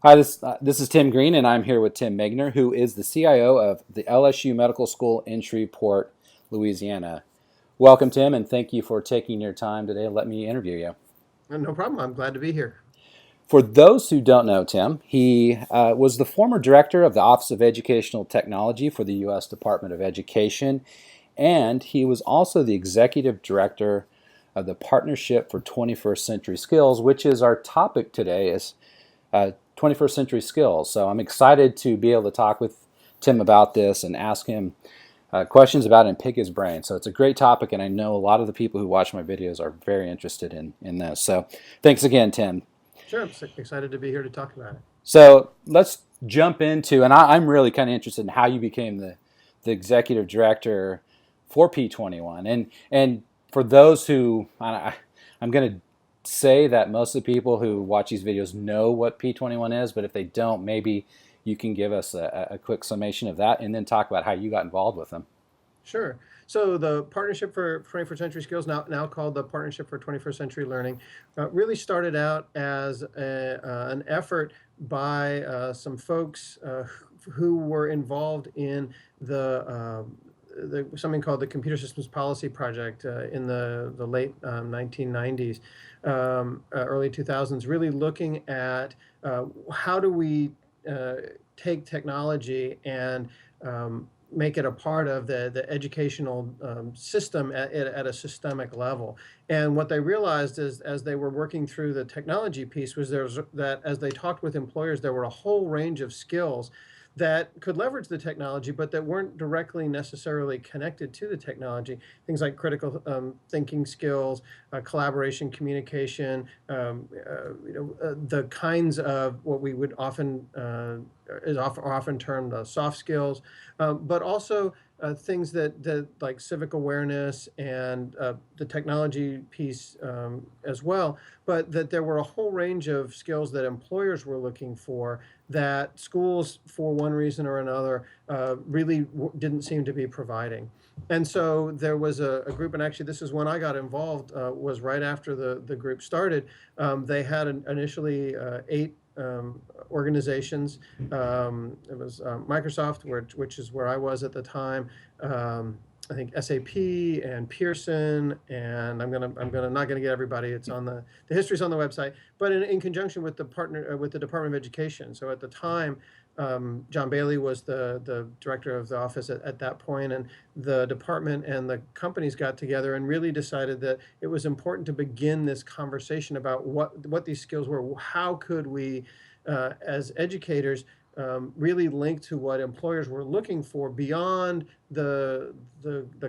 Hi, this is Tim Green, and I'm here with Tim Magner, who is the CIO of the LSU Medical School in Shreveport, Louisiana. Welcome, Tim, and thank you for taking your time today to let me interview you. No problem. I'm glad to be here. For those who don't know Tim, he was the former director of the Office of Educational Technology for the U.S. Department of Education, and he was also the executive director of the Partnership for 21st Century Skills, which is our topic today. Is 21st century skills. So I'm excited to be able to talk with Tim about this and ask him questions about it and pick his brain. So it's a great topic, and I know a lot of the people who watch my videos are very interested in this. So thanks again, Tim. Sure. I'm excited to be here to talk about it. So let's jump into, and I'm really kind of interested in how you became the executive director for P21. And for those who, I'm going to say that most of the people who watch these videos know what P21 is, but if they don't, maybe you can give us a quick summation of that and then talk about how you got involved with them. Sure. So the Partnership for 21st Century Skills, now called the Partnership for 21st Century Learning, really started out as an effort by some folks who were involved in something called the Computer Systems Policy Project in the late 1990s, early 2000s, really looking at how do we take technology and make it a part of the educational system at a systemic level. And what they realized is, as they were working through the technology piece, was that as they talked with employers, there were a whole range of skills that could leverage the technology, but that weren't directly necessarily connected to the technology. Things like critical thinking skills, collaboration, communication, the kinds of what we would often often termed soft skills, but also things that like civic awareness and the technology piece as well, but that there were a whole range of skills that employers were looking for that schools, for one reason or another, really didn't seem to be providing. And so there was a group, and actually this is when I got involved, was right after the group started. They had initially 8 organizations. It was Microsoft, which is where I was at the time. I think SAP and Pearson, and I'm not gonna get everybody. It's on the history's on the website, but in conjunction with the partner with the Department of Education. So at the time, John Bailey was the director of the office at that point, and the department and the companies got together and really decided that it was important to begin this conversation about what these skills were. How could we, as educators, really link to what employers were looking for beyond the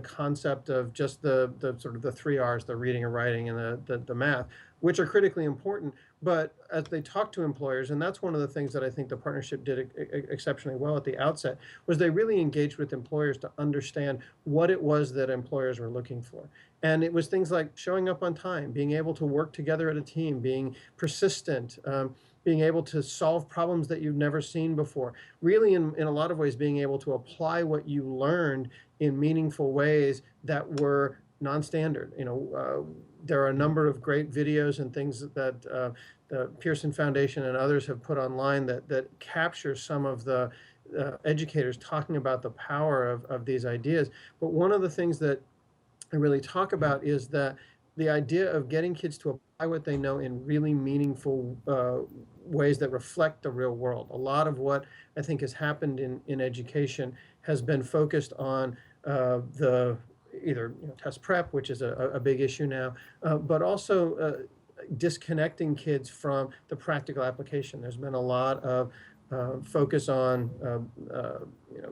concept of just the sort of the 3 R's, the reading and writing and the math, which are critically important. But as they talk to employers, and that's one of the things that I think the partnership did exceptionally well at the outset, was they really engaged with employers to understand what it was that employers were looking for. And it was things like showing up on time, being able to work together at a team, being persistent, being able to solve problems that you've never seen before. Really, in a lot of ways, being able to apply what you learned in meaningful ways that were non-standard. There are a number of great videos and things that the Pearson Foundation and others have put online that capture some of the educators talking about the power of these ideas. But one of the things that I really talk about is that the idea of getting kids to apply what they know in really meaningful ways that reflect the real world. A lot of what I think has happened in education has been focused on the either test prep, which is a big issue now, but also disconnecting kids from the practical application. There's been a lot of focus on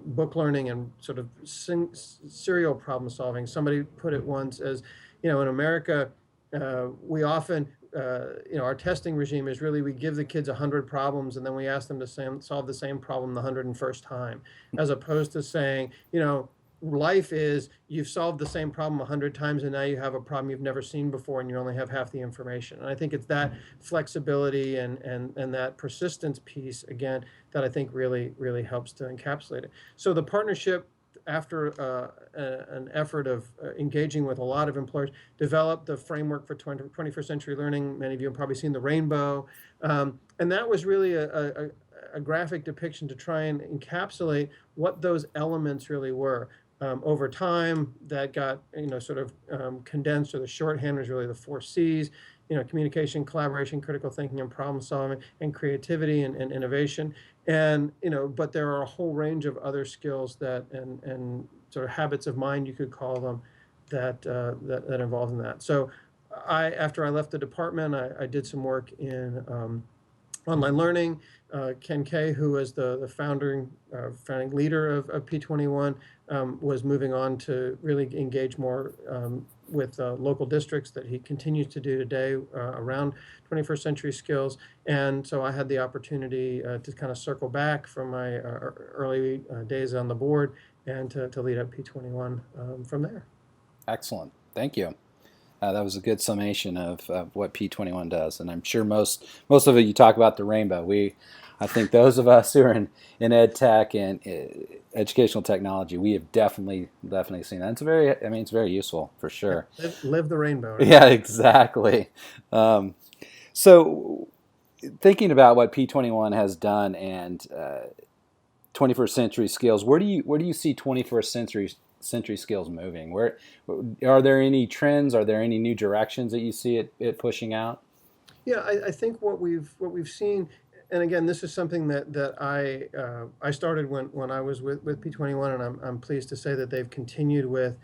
book learning and sort of serial problem solving. Somebody put it once as, in America, we often, our testing regime is really we give the kids 100 problems and then we ask them to solve the same problem the 101st time, as opposed to saying, life is you've solved the same problem 100 times and now you have a problem you've never seen before and you only have half the information. And I think it's that flexibility and that persistence piece, again, that I think really helps to encapsulate it. So the partnership after an effort of engaging with a lot of employers, developed the framework for 21st century learning. Many of you have probably seen the rainbow. And that was really a graphic depiction to try and encapsulate what those elements really were. Over time, that got sort of condensed, or the shorthand was really the 4 C's: communication, collaboration, critical thinking, and problem solving, and creativity and innovation. And but there are a whole range of other skills that and sort of habits of mind, you could call them, that involve in that. So after I left the department, I did some work in online learning. Ken Kay, who was the founding leader of P21, was moving on to really engage more with local districts, that he continues to do today around 21st century skills. And so I had the opportunity to kind of circle back from my early days on the board and to lead up P21 from there. Excellent. Thank you. That was a good summation of what P21 does, and I'm sure most of it, you talk about the rainbow. I think those of us who are in ed tech and educational technology, we have definitely seen that. It's very useful for sure. Live the rainbow. Right? Yeah, exactly. So thinking about what P21 has done and 21st century skills, where do you see 21st century skills moving? Where are there any trends? Are there any new directions that you see it pushing out? Yeah, I think what we've seen, and again, this is something that I started when I was with P21, and I'm pleased to say that they've continued with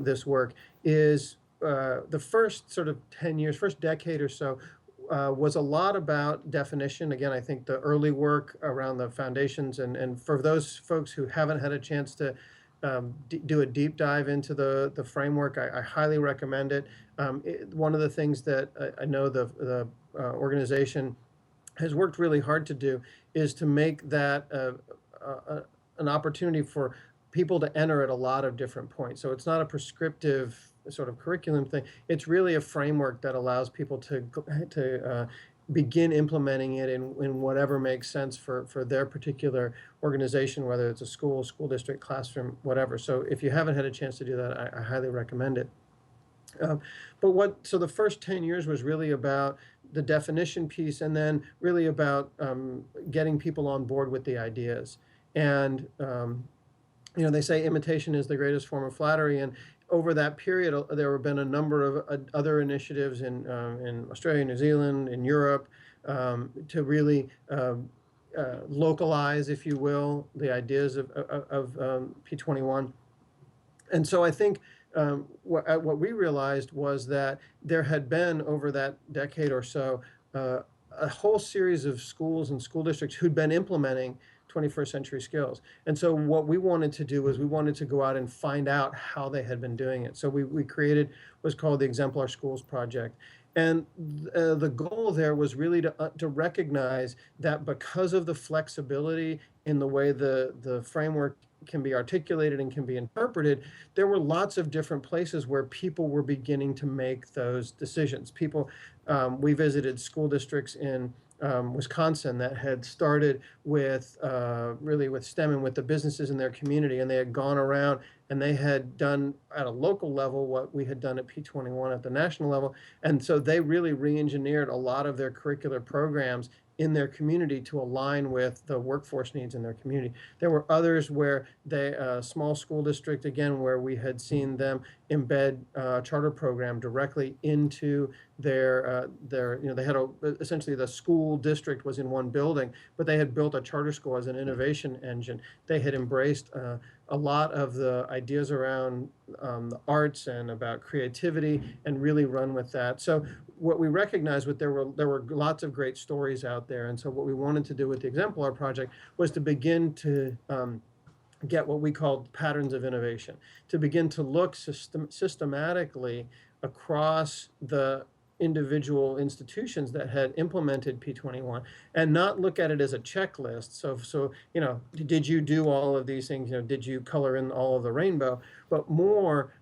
this work, is the first sort of 10 years, first decade or so, was a lot about definition. Again, I think the early work around the foundations, and for those folks who haven't had a chance to do a deep dive into the framework, I highly recommend it. One of the things that I know the organization has worked really hard to do is to make that an opportunity for people to enter at a lot of different points. So it's not a prescriptive sort of curriculum thing. It's really a framework that allows people to begin implementing it in whatever makes sense for their particular organization, whether it's a school district, classroom, whatever. So if you haven't had a chance to do that, I highly recommend it. So the first 10 years was really about the definition piece, and then really about getting people on board with the ideas. And they say imitation is the greatest form of flattery, and over that period, there have been a number of other initiatives in Australia, New Zealand, in Europe, to really localize, if you will, the ideas of P21. And so I think what we realized was that there had been, over that decade or so, a whole series of schools and school districts who'd been implementing 21st century skills. And so what we wanted to do was we wanted to go out and find out how they had been doing it. So we created what's called the Exemplar Schools Project. And the goal there was really to recognize that because of the flexibility in the way the framework can be articulated and can be interpreted, there were lots of different places where people were beginning to make those decisions. We visited school districts in Wisconsin that had started with really with STEM and with the businesses in their community, and they had gone around and they had done at a local level what we had done at P21 at the national level. And so they really re-engineered a lot of their curricular programs in their community to align with the workforce needs in their community. There were others where small school district, again, where we had seen them embed a charter program directly into their they had essentially the school district was in one building, but they had built a charter school as an innovation engine. They had embraced a lot of the ideas around the arts and about creativity, and really run with that. So what we recognized was there were lots of great stories out there, and so what we wanted to do with the Exemplar Project was to begin to get what we called patterns of innovation, to begin to look systematically across the individual institutions that had implemented P21, and not look at it as a checklist. So did you do all of these things? Did you color in all of the rainbow? But more,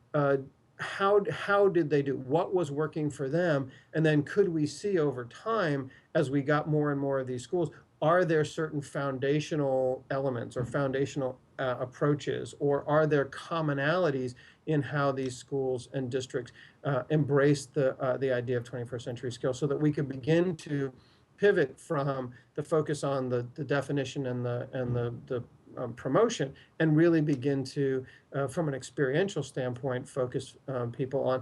how did they do? What was working for them? And then could we see over time, as we got more and more of these schools, are there certain foundational elements or foundational approaches, or are there commonalities in how these schools and districts embrace the idea of 21st century skills, so that we can begin to pivot from the focus on the definition and the promotion, and really begin to, from an experiential standpoint, focus people on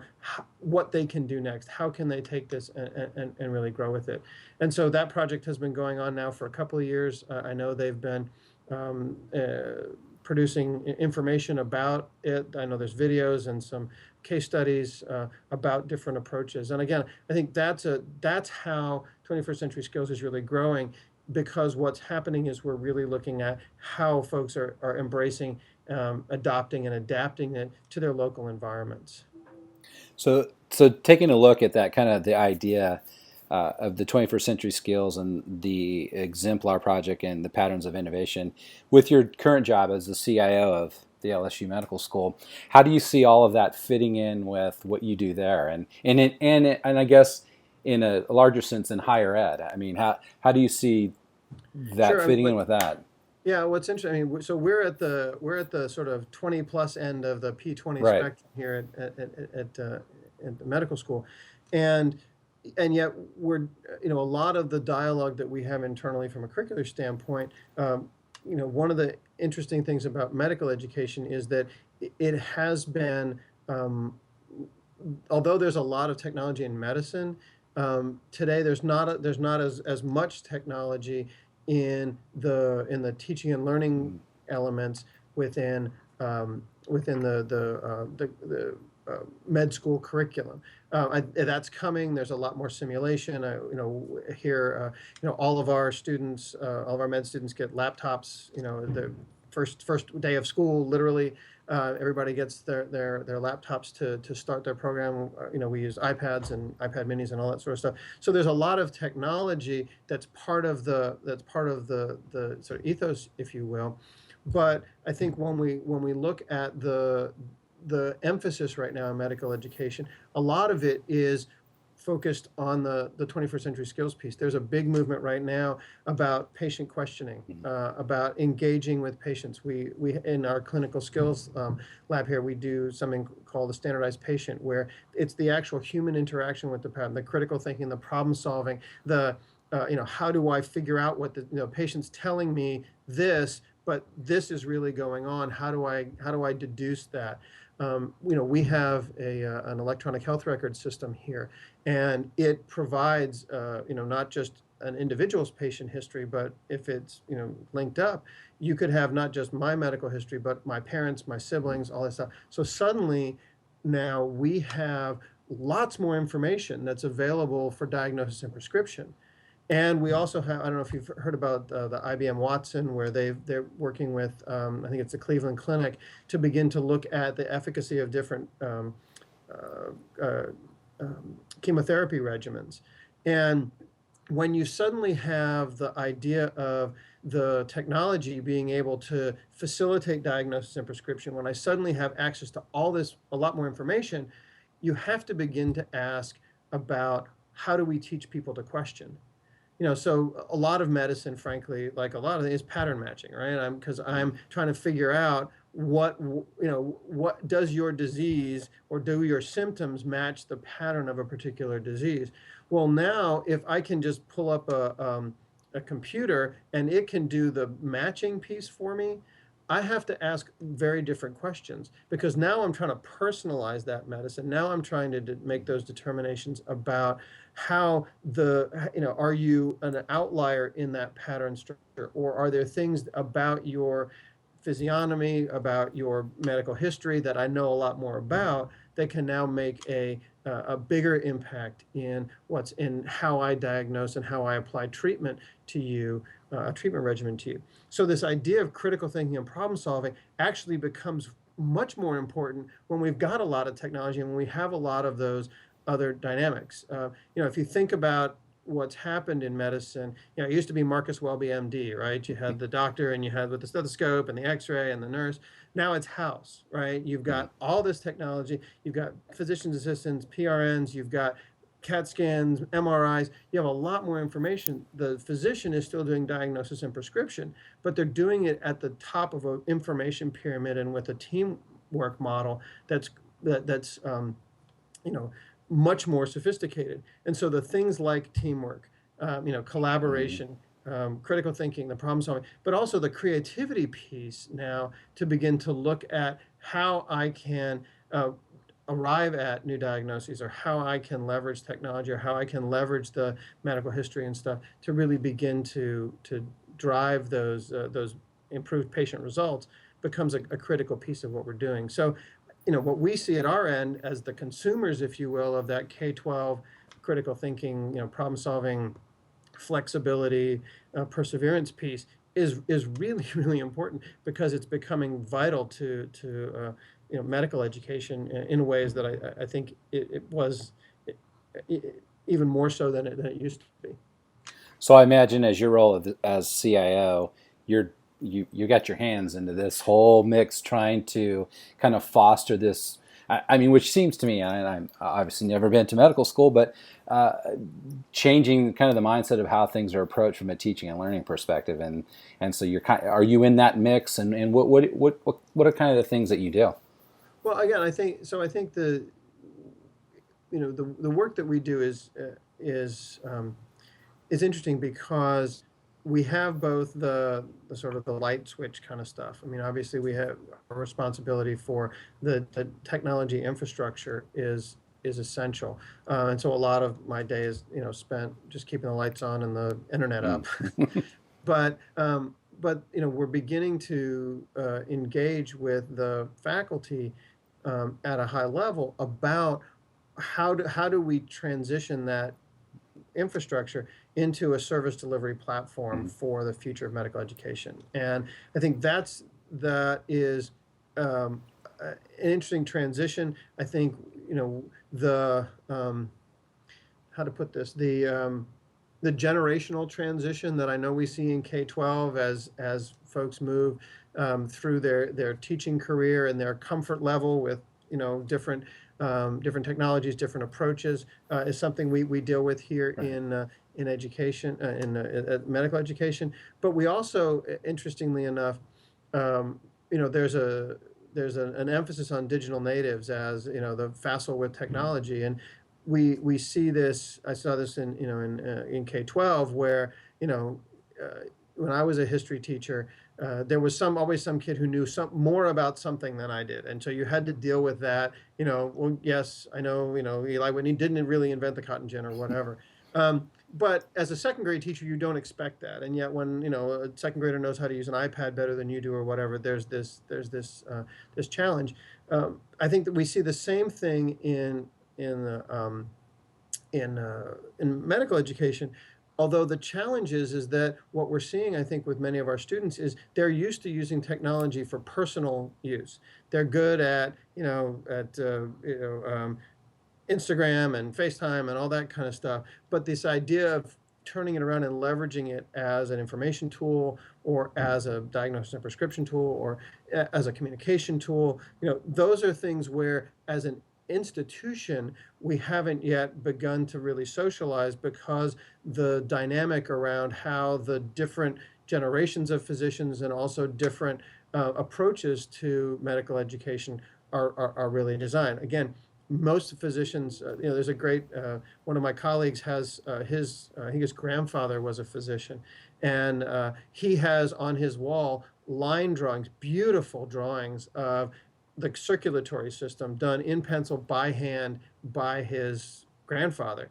what they can do next. How can they take this and really grow with it? And so that project has been going on now for a couple of years. I know they've been producing information about it. I know there's videos and some case studies about different approaches. And again, I think that's how 21st century skills is really growing, because what's happening is we're really looking at how folks are embracing, adopting and adapting it to their local environments. So taking a look at that kind of the idea of the 21st century skills and the exemplar project and the patterns of innovation, with your current job as the CIO of the LSU Medical School, how do you see all of that fitting in with what you do there, and I guess in a larger sense in higher ed? I mean, how do you see that Sure. fitting in with that? Yeah, what's interesting, I mean, so we're at the sort of 20 plus end of the P20 Right. spectrum here at the medical school, and yet we're, a lot of the dialogue that we have internally from a curricular standpoint, one of the interesting things about medical education is that it has been, although there's a lot of technology in medicine, today there's not as much technology in the teaching and learning elements within the med school curriculum. That's coming. There's a lot more simulation. Here, all of our students, all of our med students get laptops. The first day of school, literally, everybody gets their laptops to start their program. We use iPads and iPad minis and all that sort of stuff. So there's a lot of technology that's part of the sort of ethos, if you will. But I think when we look at the emphasis right now in medical education, a lot of it is focused on the 21st century skills piece. There's a big movement right now about patient questioning, about engaging with patients. We in our clinical skills lab here, we do something called the standardized patient, where it's the actual human interaction with the patient, the critical thinking, the problem solving, how do I figure out what the patient's telling me this, but this is really going on. How do I deduce that? We have an electronic health record system here, and it provides, not just an individual's patient history, but if it's, linked up, you could have not just my medical history, but my parents, my siblings, all that stuff. So suddenly now we have lots more information that's available for diagnosis and prescription. And we also have, I don't know if you've heard about the IBM Watson, where they're working with, I think it's the Cleveland Clinic, to begin to look at the efficacy of different chemotherapy regimens. And when you suddenly have the idea of the technology being able to facilitate diagnosis and prescription, when I suddenly have access to all this, a lot more information, you have to begin to ask about, how do we teach people to question? So a lot of medicine, frankly, like a lot of it, is pattern matching, right? Because I'm trying to figure out what does your disease, or do your symptoms match the pattern of a particular disease? Well, now if I can just pull up a computer and it can do the matching piece for me, I have to ask very different questions, because now I'm trying to personalize that medicine. Now I'm trying to make those determinations about how are you an outlier in that pattern structure, or are there things about your physiognomy, about your medical history that I know a lot more about, that can now make a bigger impact in how I diagnose and how I apply treatment to you, a treatment regimen to you. So this idea of critical thinking and problem solving actually becomes much more important when we've got a lot of technology and when we have a lot of those other dynamics. If you think about what's happened in medicine, it used to be Marcus Welby, MD, right? You had the doctor, and you had with the stethoscope and the X-ray and the nurse. Now it's house, right? You've got all this technology. You've got physician's assistants, PRNs. You've got CAT scans, MRIs, you have a lot more information. The physician is still doing diagnosis and prescription, but they're doing it at the top of an information pyramid and with a teamwork model that's you know, much more sophisticated. And so the things like teamwork, Mhm. collaboration, critical thinking, the problem solving, but also the creativity piece now to begin to look at how I can arrive at new diagnoses, or how I can leverage technology, or how I can leverage the medical history and stuff to really begin to drive those improved patient results becomes a critical piece of what we're doing. So, what we see at our end as the consumers, if you will, of that K-12 critical thinking, problem solving, flexibility, perseverance piece is really really important, because it's becoming vital to medical education in ways that I think it was even more so than it used to be. So I imagine as your role as CIO, you got your hands into this whole mix, trying to kind of foster this. I mean, which seems to me, and I'm obviously never been to medical school, but uh, changing kind of the mindset of how things are approached from a teaching and learning perspective, and so are you in that mix, and what are kind of the things that you do? Well, again, I think the work that we do is interesting, because we have both the sort of the light switch kind of stuff. I mean, obviously we have a responsibility for the technology infrastructure is essential, and so a lot of my day is spent just keeping the lights on and the internet Mm. up. But we're beginning to engage with the faculty at a high level about how do we transition that infrastructure into a service delivery platform Mhm. for the future of medical education. And I think that is um, an interesting transition. I think the how to put this, the generational transition that I know we see in K-12 as folks move through their teaching career and their comfort level with different technologies, different approaches, is something we deal with here Right. in education, in medical education. But we also, interestingly enough, um, there's an emphasis on digital natives as the facile with technology, and we see this. I saw this in K-12, where when I was a history teacher, there was always some kid who knew some more about something than I did, and so you had to deal with that. Well, yes, I know, Eli Whitney didn't really invent the cotton gin or whatever. But as a second grade teacher, you don't expect that, and yet when a second grader knows how to use an iPad better than you do or whatever, there's this challenge. I think that we see the same thing in in medical education. Although the challenge is that what we're seeing, I think, with many of our students is they're used to using technology for personal use. They're good at Instagram and FaceTime and all that kind of stuff. But this idea of turning it around and leveraging it as an information tool, or as a diagnosis and prescription tool, or as a communication tool, those are things where, as an institution, we haven't yet begun to really socialize, because the dynamic around how the different generations of physicians and also different approaches to medical education are really designed. Again, most physicians, there's a great, one of my colleagues has I think his grandfather was a physician, and he has on his wall line drawings, beautiful drawings of the circulatory system done in pencil by hand by his grandfather.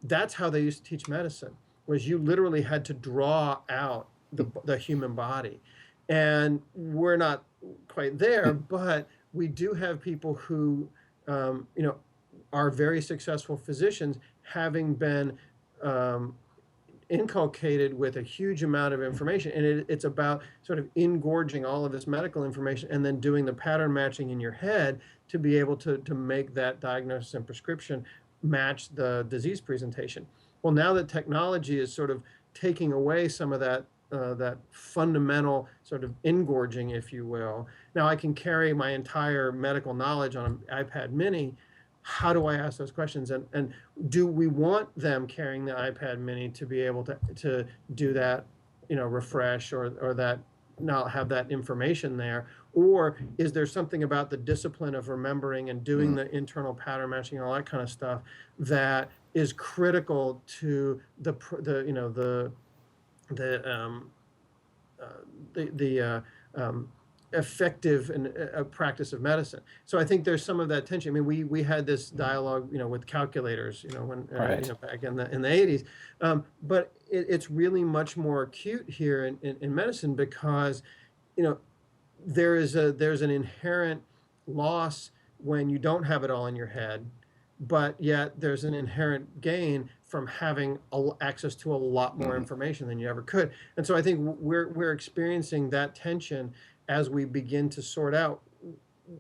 That's how they used to teach medicine, was you literally had to draw out the human body. And we're not quite there, but we do have people who um, you know, are very successful physicians, having been um, inculcated with a huge amount of information. And it's about sort of engorging all of this medical information and then doing the pattern matching in your head to be able to make that diagnosis and prescription match the disease presentation. Well, now that technology is sort of taking away some of that fundamental sort of engorging, if you will. Now I can carry my entire medical knowledge on an iPad mini, how do I ask those questions? And do we want them carrying the iPad mini to be able to do that, refresh or that not have that information there? Or is there something about the discipline of remembering and doing Mm, the internal pattern matching and all that kind of stuff that is critical to the uh, the effective and practice of medicine. So I think there's some of that tension. I mean, we had this dialogue, with calculators, when right. back in the 80s, but it's really much more acute here in medicine because you know there's an inherent loss when you don't have it all in your head, but yet there's an inherent gain from having access to a lot more Mhm. information than you ever could. And so I think we're experiencing that tension as we begin to sort out.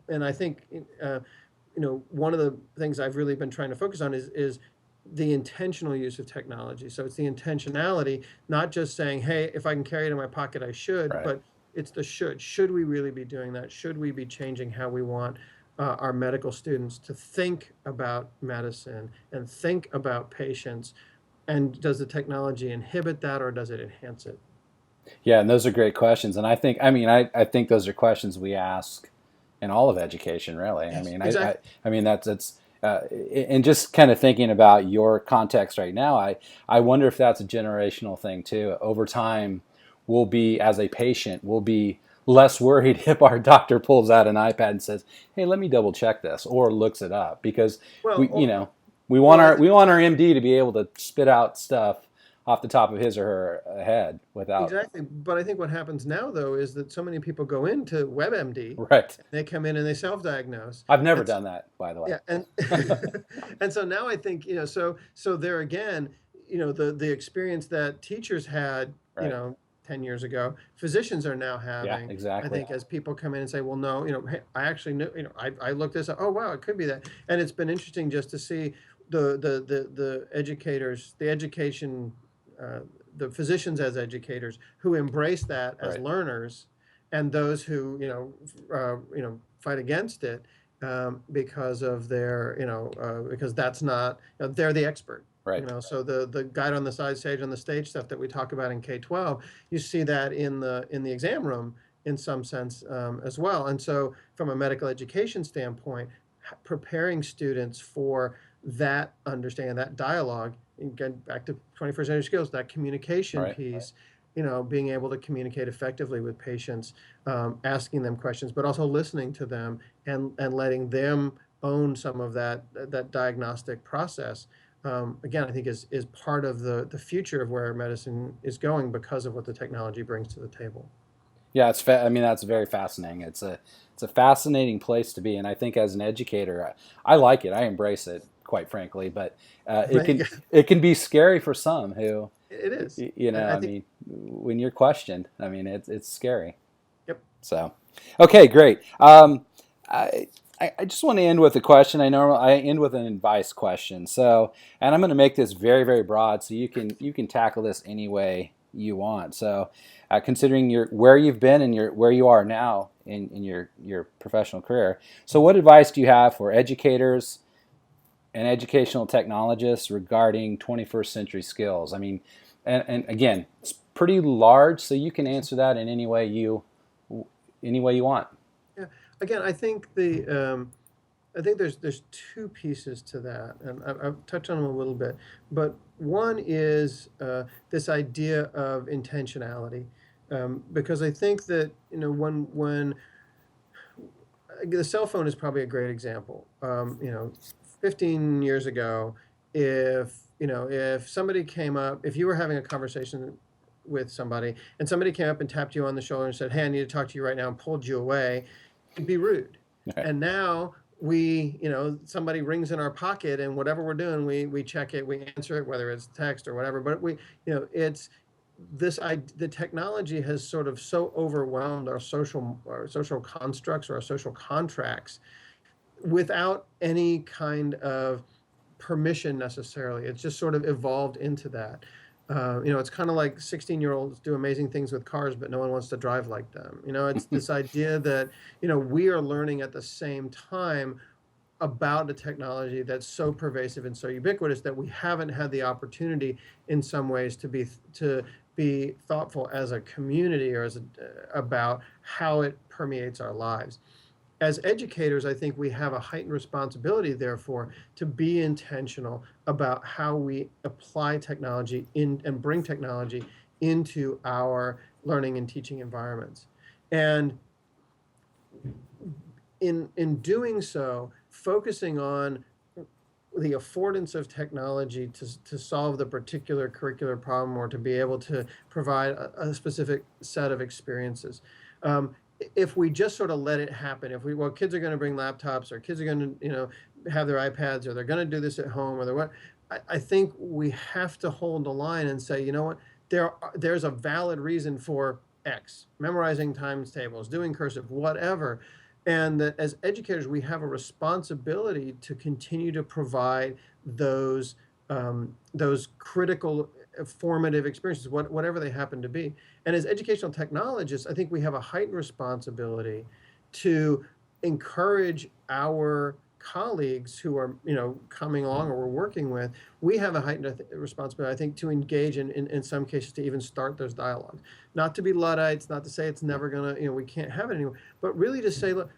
And I think one of the things I've really been trying to focus on is the intentional use of technology. So it's the intentionality, not just saying, hey, if I can carry it in my pocket, I should, Right. but it's the should. Should we really be doing that? Should we be changing how we want our medical students to think about medicine and think about patients? And does the technology inhibit that or does it enhance it? Yeah, and those are great questions. And I think those are questions we ask in all of education, really. Yes, exactly. I mean, that's, and just kind of thinking about your context right now, I wonder if that's a generational thing too. Over time, we'll be, as a patient, we'll be less worried if our doctor pulls out an iPad and says, "Hey, let me double check this," or looks it up, because Well, we, you know, I we think want our MD to be able to spit out stuff off the top of his or her head without. exactly. But I think what happens now, though, is that so many people go into WebMD, Right. and they come in and they self-diagnose, I've never and done that, by the way. yeah, and and so now I think so there again, the experience that teachers had, Right. 10 years ago, physicians are now Yeah, having. I exactly. think as people come in and say, well, no, hey, I actually knew, I looked this up. Oh, wow, it could be that. And it's been interesting just to see the educators, the education, uh, the physicians as educators who embrace that as Right. learners, and those who fight against it because of their because that's not they're the expert. Right. So the guide on the side stage on the stage stuff that we talk about in K-12, you see that in the exam room in some sense as well. And so from a medical education standpoint, preparing students for that understanding, that dialogue, again back to 21st century skills, that communication Right. piece, being able to communicate effectively with patients, asking them questions, but also listening to them and letting them own some of that diagnostic process. Again, I think is part of the future of where medicine is going because of what the technology brings to the table. Yeah, I mean, that's very fascinating. It's a fascinating place to be, and I think as an educator, I like it. I embrace it, quite frankly. But it can be scary for some who, It is. I I think. mean, when you're questioned, I mean, it's scary. Yep. So, okay, great. I, I just want to end with a question. I end with an advice question. So, and I'm going to make this very, very broad, so you can tackle this any way you want. So, considering where you've been and where you are now in your professional career, so what advice do you have for educators and educational technologists regarding 21st century skills? I mean, and again, it's pretty large, so you can answer that in any way you want. Yeah. Again, I think there's two pieces to that, and I've touched on them a little bit. But one is this idea of intentionality, because I think that when the cell phone is probably a great example. 15 years ago, if somebody came up, if you were having a conversation with somebody and somebody came up and tapped you on the shoulder and said, "Hey, I need to talk to you right now," and pulled you away, it'd be rude. Right. And now somebody rings in our pocket and whatever we're doing, we check it, we answer it, whether it's text or whatever. But it's the technology has sort of so overwhelmed our social constructs or our social contracts without any kind of permission necessarily. It's just sort of evolved into that. It's kind of like 16-year-olds do amazing things with cars, but no one wants to drive like them. It's this idea that we are learning at the same time about a technology that's so pervasive and so ubiquitous that we haven't had the opportunity in some ways to be thoughtful as a community or about how it permeates our lives. As educators, I think we have a heightened responsibility, therefore, to be intentional about how we apply technology and bring technology into our learning and teaching environments. And in doing so, focusing on the affordance of technology to solve the particular curricular problem or to be able to provide a specific set of experiences. If we just sort of let it happen, well, kids are going to bring laptops, or kids are going to, have their iPads, or they're going to do this at home, or they're what, I think we have to hold the line and say, you know what, there's a valid reason for X, memorizing times tables, doing cursive, whatever. And that as educators, we have a responsibility to continue to provide those critical formative experiences, whatever they happen to be. And as educational technologists, I think we have a heightened responsibility to encourage our colleagues who are, coming along or we're working with. We have a heightened responsibility, I think, to engage in some cases to even start those dialogues. Not to be Luddites, not to say it's never gonna, we can't have it anymore, but really to say, look,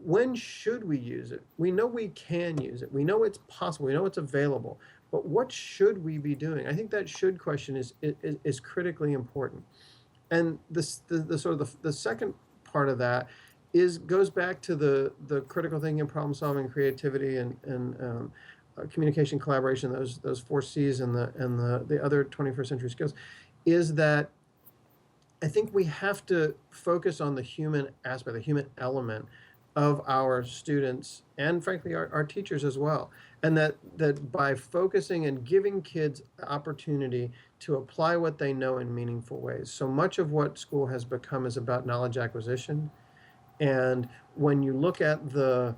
when should we use it? We know we can use it. We know it's possible. We know it's available. But what should we be doing? I think that should question is critically important. And the sort of the second part of that goes back to the critical thinking, problem solving, creativity, and communication, collaboration. Those 4 C's and the other 21st century skills. Is that I think we have to focus on the human aspect, the human element of our students, and frankly our teachers as well. And that by focusing and giving kids opportunity to apply what they know in meaningful ways. So much of what school has become is about knowledge acquisition. And when you look at the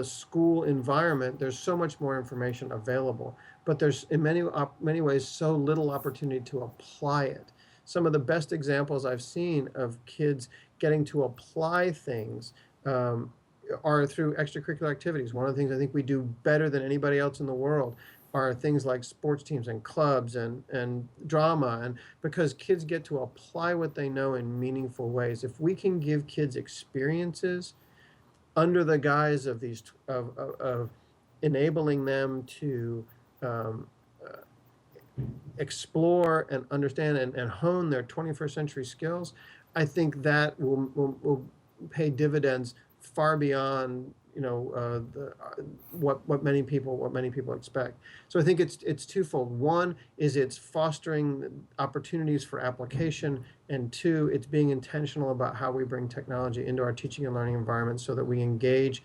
school environment, there's so much more information available, but there's in many ways so little opportunity to apply it. Some of the best examples I've seen of kids getting to apply things are through extracurricular activities. One of the things I think we do better than anybody else in the world are things like sports teams and clubs and drama, and because kids get to apply what they know in meaningful ways. If we can give kids experiences under the guise of these of enabling them to explore and understand and hone their 21st century skills, I think that will pay dividends far beyond what many people expect. So I think it's twofold. One is it's fostering opportunities for application, and two, it's being intentional about how we bring technology into our teaching and learning environments so that we engage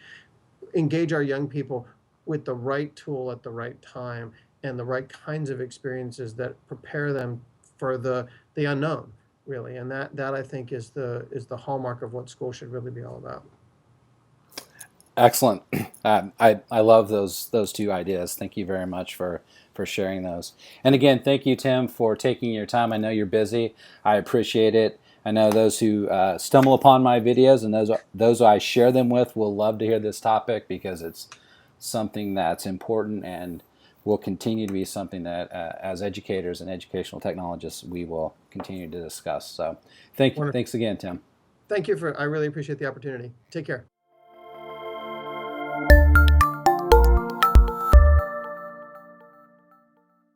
our young people with the right tool at the right time and the right kinds of experiences that prepare them for the unknown, really. And that I think is the hallmark of what school should really be all about. Excellent. I love those 2 ideas. Thank you very much for sharing those. And again, thank you, Tim, for taking your time. I know you're busy. I appreciate it. I know those who stumble upon my videos and those I share them with will love to hear this topic, because it's something that's important and will continue to be something that as educators and educational technologists we will continue to discuss. So thanks again, Tim. Thank you I really appreciate the opportunity. Take care.